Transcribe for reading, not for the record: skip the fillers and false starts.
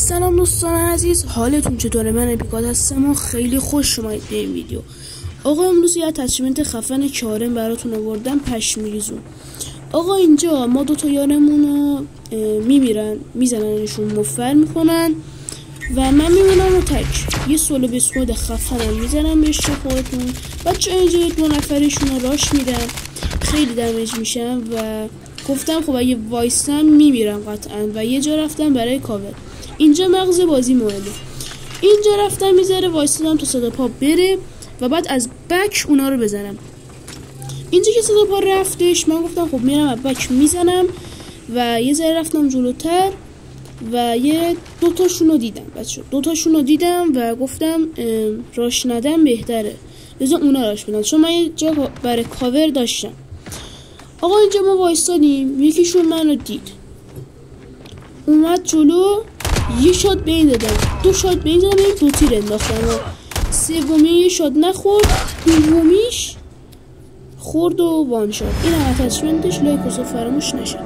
سلام دوستان عزیز، حالتون چطوره؟ من اپیکات هستم و خیلی خوش اومدید به این ویدیو. آقا امروز یه اتچمنت خفن کارم براتون آوردم، پشمیریزون. آقا اینجا ما دوتا یارمون رو میزننشون، مفر میکنن و من میمونم و تک یه سولو بسکود خفنم میزنم بهش. خودتون بچه اینجا یک دو نفرشون رو راش میدن، خیلی دمیج میشم و گفتم خب اگه وایستم میمیرم قطعا و یه جا رفتم برای کاور. اینجا مغز بازی مهمه. اینجا رفتم میذاره وایستادم تا صدا پا بره و بعد از بک اونا رو بزنم. اینجا که صدا پا رفتش من گفتم خب میرم از بک میزنم و یه ذره رفتم جلوتر و یه دوتاشون رو دیدم. بچه دوتاشون رو دیدم و گفتم راش ندم بهتره، بذار اونا راش بدن چون من یه جا برای کاور داشتم. آقا اینجا ما وایستادیم، یکیشون منو دید اومد جلو، یه شات به این دادم، دو شات به این دادم، دو تیر انداختم و سومی یه شات نخورد، دومیش خورد و وان شات. این اتچمنتش، لایک و فراموش نشه.